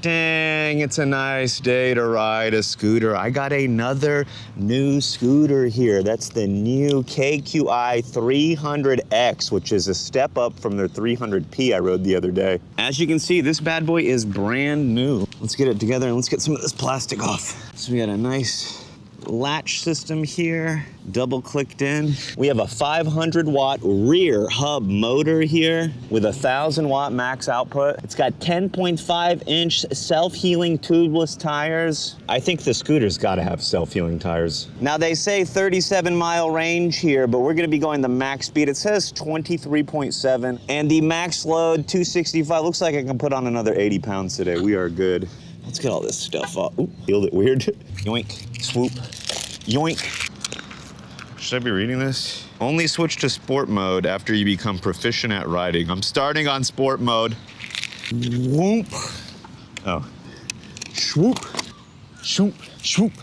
Dang, it's a nice day to ride a scooter. I got another new scooter here. That's the new KQi 300X, which is a step up from their 300P I rode the other day. As you can see, this bad boy is brand new. Let's get it together and let's get some of this plastic off. So we got a nice latch system here, double clicked in. We have a 500 watt rear hub motor here with a 1,000 watt max output. It's got 10.5 inch self-healing tubeless tires. I think the scooter's gotta have self-healing tires. Now they say 37-mile range here, but we're gonna be going the max speed. It says 23.7 and the max load 265. Looks like I can put on another 80 pounds today. We are good. Let's get all this stuff up. Ooh, feels it weird. Yoink, swoop, yoink. Should I be reading this? Only switch to sport mode after you become proficient at riding. I'm starting on sport mode. Whoop. Oh. Swoop, swoop, swoop,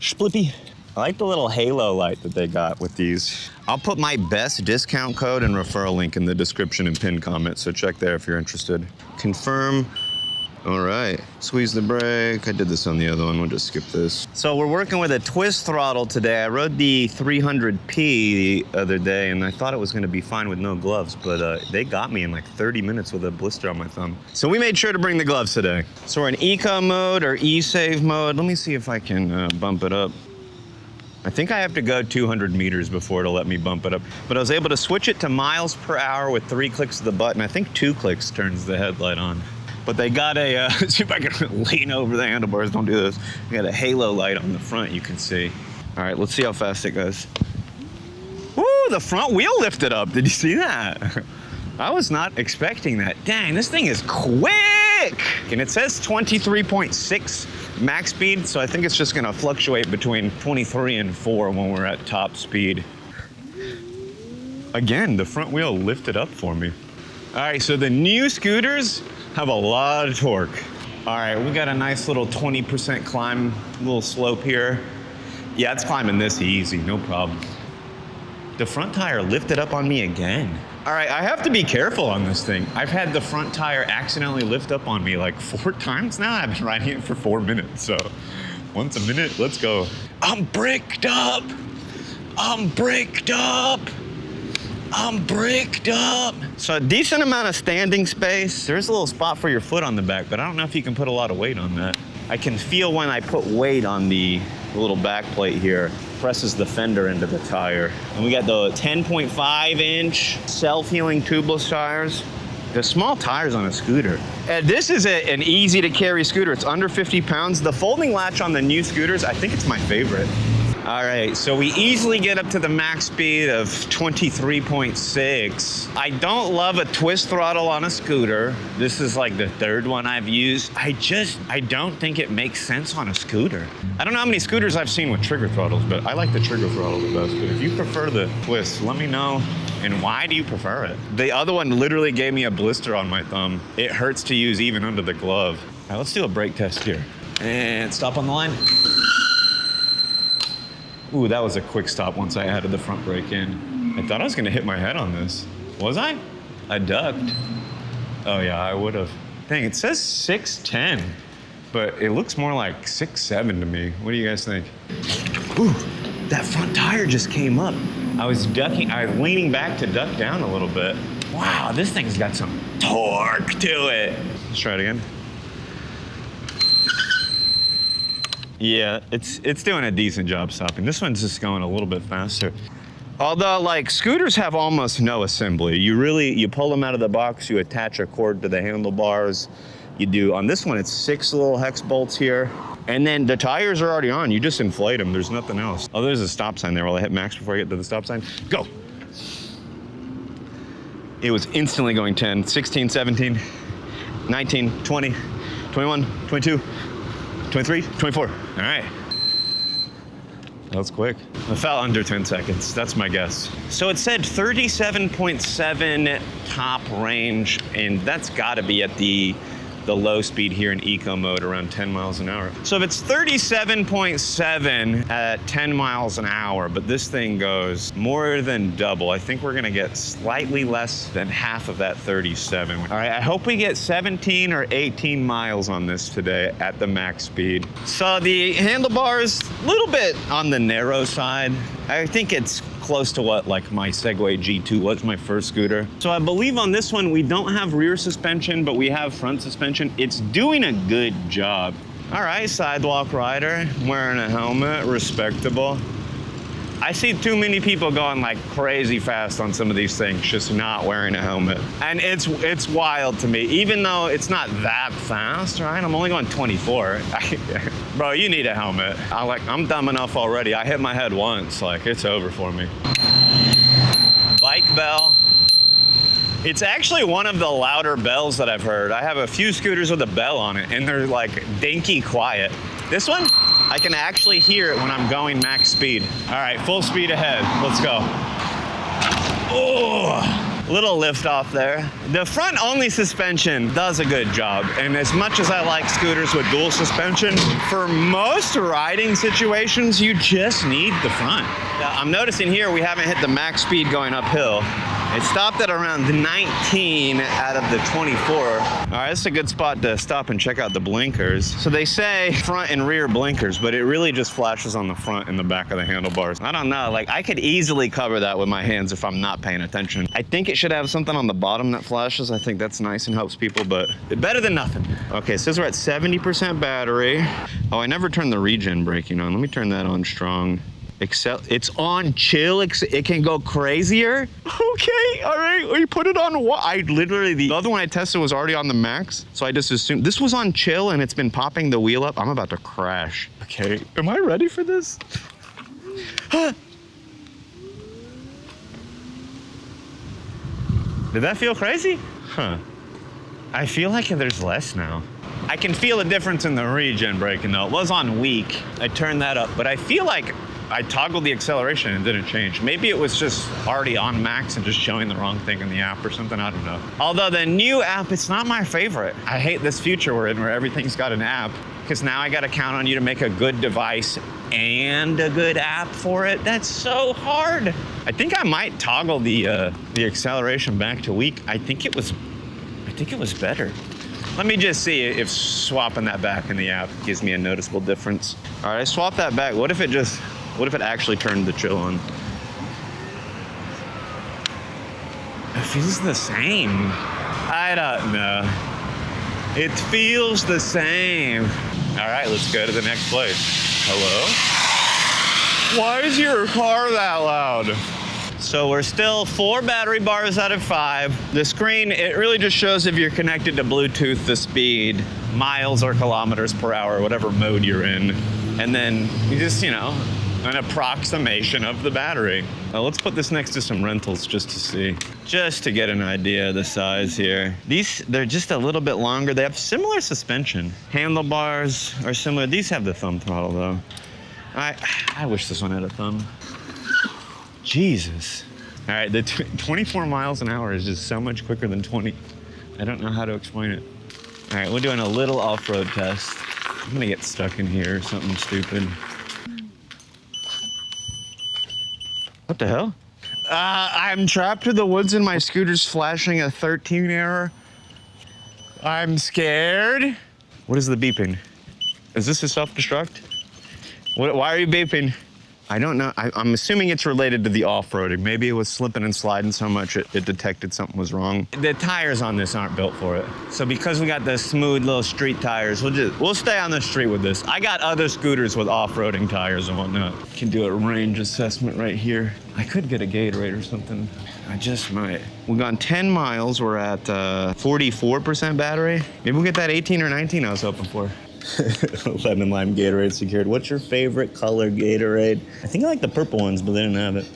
splippy. I like the little halo light that they got with these. I'll put my best discount code and referral link in the description and pinned comment, so check there if you're interested. Confirm. All right, squeeze the brake. I did this on the other one, we'll just skip this. So we're working with a twist throttle today. I rode the 300P the other day and I thought it was gonna be fine with no gloves, but they got me in like 30 minutes with a blister on my thumb. So we made sure to bring the gloves today. So we're in eco mode or e-save mode. Let me see if I can bump it up. I think I have to go 200 meters before it'll let me bump it up. But I was able to switch it to miles per hour with 3 clicks of the button. I think 2 clicks turns the headlight on. But they got a, see if I can lean over the handlebars, don't do this. We got a halo light on the front, you can see. All right, let's see how fast it goes. Woo, the front wheel lifted up, did you see that? I was not expecting that. Dang, this thing is quick! And it says 23.6 max speed, so I think it's just gonna fluctuate between 23 and 4 when we're at top speed. Again, the front wheel lifted up for me. All right, so the new scooters have a lot of torque. All right, we got a nice little 20% climb, little slope here. Yeah, it's climbing this easy, no problem. The front tire lifted up on me again. All right, I have to be careful on this thing. I've had the front tire accidentally lift up on me like 4 times now. I've been riding it for 4 minutes, so once a minute, let's go. I'm bricked up. I'm bricked up. I'm bricked up. So a decent amount of standing space. There's a little spot for your foot on the back, but I don't know if you can put a lot of weight on that. I can feel when I put weight on the little back plate here, presses the fender into the tire. And we got the 10.5 inch self-healing tubeless tires. The small tires on a scooter. And this is an easy to carry scooter. It's under 50 pounds. The folding latch on the new scooters, I think it's my favorite. All right, so we easily get up to the max speed of 23.6. I don't love a twist throttle on a scooter. This is like the 3rd one I've used. I don't think it makes sense on a scooter. I don't know how many scooters I've seen with trigger throttles, but I like the trigger throttle the best. But if you prefer the twist, let me know. And why do you prefer it? The other one literally gave me a blister on my thumb. It hurts to use even under the glove. All right, let's do a brake test here. And stop on the line. Ooh, that was a quick stop once I added the front brake in. I thought I was gonna hit my head on this. Was I? I ducked. Oh yeah, I would've. Dang, it says 610, but it looks more like 6.7 to me. What do you guys think? Ooh, that front tire just came up. I was leaning back to duck down a little bit. Wow, this thing's got some torque to it. Let's try it again. Yeah, it's doing a decent job stopping. This one's just going a little bit faster. Although, like, scooters have almost no assembly. You pull them out of the box, you attach a cord to the handlebars. You do, on this one, it's 6 little hex bolts here. And then the tires are already on. You just inflate them, there's nothing else. Oh, there's a stop sign there. Will I hit max before I get to the stop sign? Go. It was instantly going 10, 16, 17, 19, 20, 21, 22, 23, 24. All right. That was quick. I fell under 10 seconds. That's my guess. So it said 37.7 top range, and that's gotta be at the the low speed here in eco mode around 10 miles an hour. So if it's 37.7 at 10 miles an hour, but this thing goes more than double, I think we're gonna get slightly less than half of that 37. All right, I hope we get 17 or 18 miles on this today at the max speed. So the handlebars, a little bit on the narrow side. I think it's close to what like my Segway G2 was, my first scooter. So I believe on this one, we don't have rear suspension, but we have front suspension. It's doing a good job. All right, sidewalk rider, wearing a helmet, respectable. I see too many people going like crazy fast on some of these things, just not wearing a helmet. And it's wild to me, even though it's not that fast, right? I'm only going 24. Bro, you need a helmet. I'm dumb enough already. I hit my head once, like it's over for me. Bike bell. It's actually one of the louder bells that I've heard. I have a few scooters with a bell on it and they're like dinky quiet. This one, I can actually hear it when I'm going max speed. All right, full speed ahead. Let's go. Oh, little lift off there. The front only suspension does a good job. And as much as I like scooters with dual suspension, for most riding situations, you just need the front. I'm noticing here we haven't hit the max speed going uphill. It stopped at around 19 out of the 24. All right, this is a good spot to stop and check out the blinkers. So they say front and rear blinkers, but it really just flashes on the front and the back of the handlebars. I don't know, like I could easily cover that with my hands if I'm not paying attention. I think it should have something on the bottom that flashes. I think that's nice and helps people, but better than nothing. Okay, so we're at 70% battery. Oh, I never turned the regen braking on. Let me turn that on strong. It's on chill, it can go crazier. Okay, all right, we put it on what? The other one I tested was already on the max, so I just assumed, this was on chill and it's been popping the wheel up. I'm about to crash. Okay, am I ready for this? Did that feel crazy? Huh. I feel like there's less now. I can feel a difference in the regen braking though. It was on weak, I turned that up, but I feel like I toggled the acceleration and it didn't change. Maybe it was just already on max and just showing the wrong thing in the app or something, I don't know. Although the new app, it's not my favorite. I hate this future we're in where everything's got an app, because now I gotta count on you to make a good device and a good app for it. That's so hard. I think I might toggle the acceleration back to weak. I think it was better. Let me just see if swapping that back in the app gives me a noticeable difference. All right, I swapped that back. What if it actually turned the chill on? It feels the same. I don't know. It feels the same. All right, let's go to the next place. Hello? Why is your car that loud? So we're still 4 battery bars out of 5. The screen, it really just shows if you're connected to Bluetooth, the speed, miles or kilometers per hour, whatever mode you're in. And then you just, an approximation of the battery. Now let's put this next to some rentals just to get an idea of the size here. They're just a little bit longer. They have similar suspension. Handlebars are similar. These have the thumb throttle though. I wish this one had a thumb. Jesus. All right, the 24 miles an hour is just so much quicker than 20. I don't know how to explain it. All right, we're doing a little off-road test. I'm gonna get stuck in here or something stupid. What the hell? I'm trapped in the woods and my scooter's flashing a 13 error. I'm scared. What is the beeping? Is this a self-destruct? Why are you beeping? I don't know. I'm assuming it's related to the off-roading. Maybe it was slipping and sliding so much it detected something was wrong. The tires on this aren't built for it. So because we got the smooth little street tires, we'll stay on the street with this. I got other scooters with off-roading tires and whatnot. Can do a range assessment right here. I could get a Gatorade or something. I just might. We've gone 10 miles. We're at 44% battery. Maybe we'll get that 18 or 19 I was hoping for. Lemon lime Gatorade secured. What's your favorite color Gatorade? I think I like the purple ones, but they didn't have it.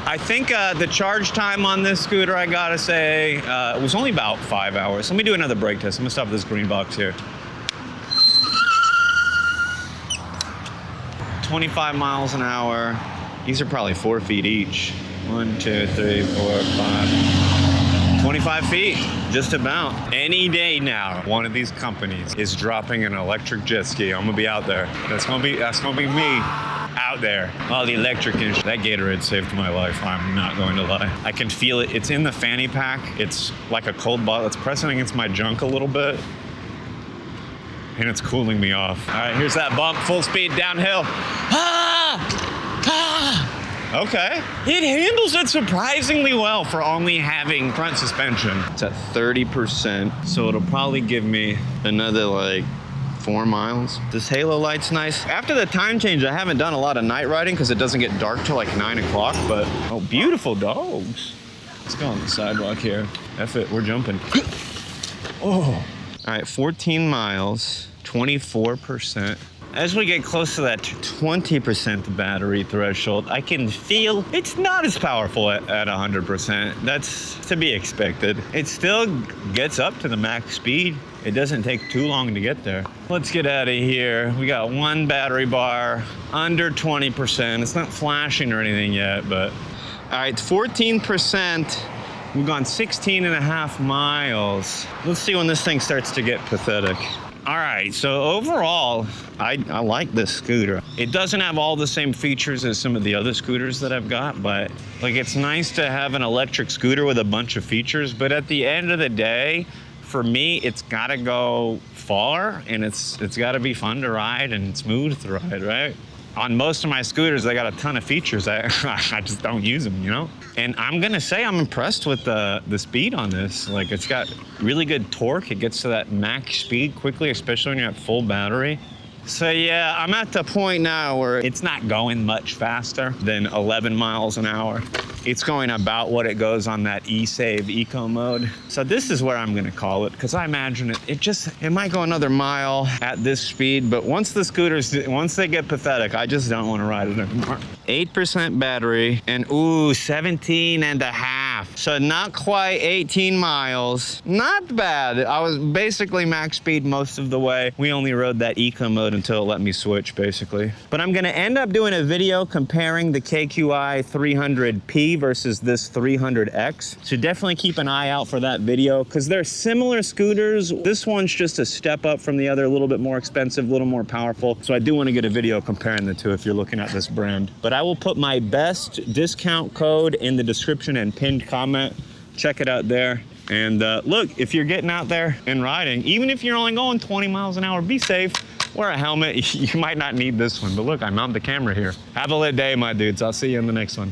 I think the charge time on this scooter, I gotta say, it was only about 5 hours. Let me do another brake test. I'm gonna stop this green box here. 25 miles an hour. These are probably 4 feet each. 1, 2, 3, 4, 5. 25 feet, just about. Any day now, one of these companies is dropping an electric jet ski. I'm gonna be out there. That's gonna be me out there. Oh, the electric engine. That Gatorade saved my life. I'm not going to lie. I can feel it. It's in the fanny pack. It's like a cold bottle. It's pressing against my junk a little bit. And it's cooling me off. All right, here's that bump. Full speed downhill. Okay. It handles it surprisingly well for only having front suspension. It's at 30%, so it'll probably give me another like 4 miles. This halo light's nice. After the time change, I haven't done a lot of night riding because it doesn't get dark till like 9 o'clock, but oh, beautiful dogs. Let's go on the sidewalk here. F it, we're jumping. Oh. All right, 14 miles, 24%. As we get close to that 20% battery threshold, I can feel it's not as powerful at 100%. That's to be expected. It still gets up to the max speed. It doesn't take too long to get there. Let's get out of here. We got one battery bar, under 20%. It's not flashing or anything yet, but all right, 14%. We've gone 16 and a half miles. Let's see when this thing starts to get pathetic. All right, so overall, I like this scooter. It doesn't have all the same features as some of the other scooters that I've got, but like it's nice to have an electric scooter with a bunch of features, but at the end of the day, for me, it's gotta go far and it's gotta be fun to ride and smooth to ride, right? On most of my scooters, they got a ton of features. I just don't use them, you know? And I'm gonna say I'm impressed with the speed on this. Like it's got really good torque. It gets to that max speed quickly, especially when you're at full battery. So yeah, I'm at the point now where it's not going much faster than 11 miles an hour. It's going about what it goes on that e-save eco mode. So this is where I'm gonna call it, because I imagine it might go another mile at this speed, but once the scooters, once they get pathetic, I just don't wanna ride it anymore. 8% battery, and ooh, 17 and a half. So not quite 18 miles. Not bad. I was basically max speed most of the way. We only rode that eco mode until it let me switch, basically. But I'm gonna end up doing a video comparing the KQI 300P versus this 300X. So definitely keep an eye out for that video, because they're similar scooters. This one's just a step up from the other, a little bit more expensive, a little more powerful. So I do want to get a video comparing the two if you're looking at this brand. But I will put my best discount code in the description and pinned comment. Check it out there. And look, if you're getting out there and riding, even if you're only going 20 miles an hour, be safe. Wear a helmet. You might not need this one, but look, I mount the camera here. Have a lit day, my dudes. I'll see you in the next one.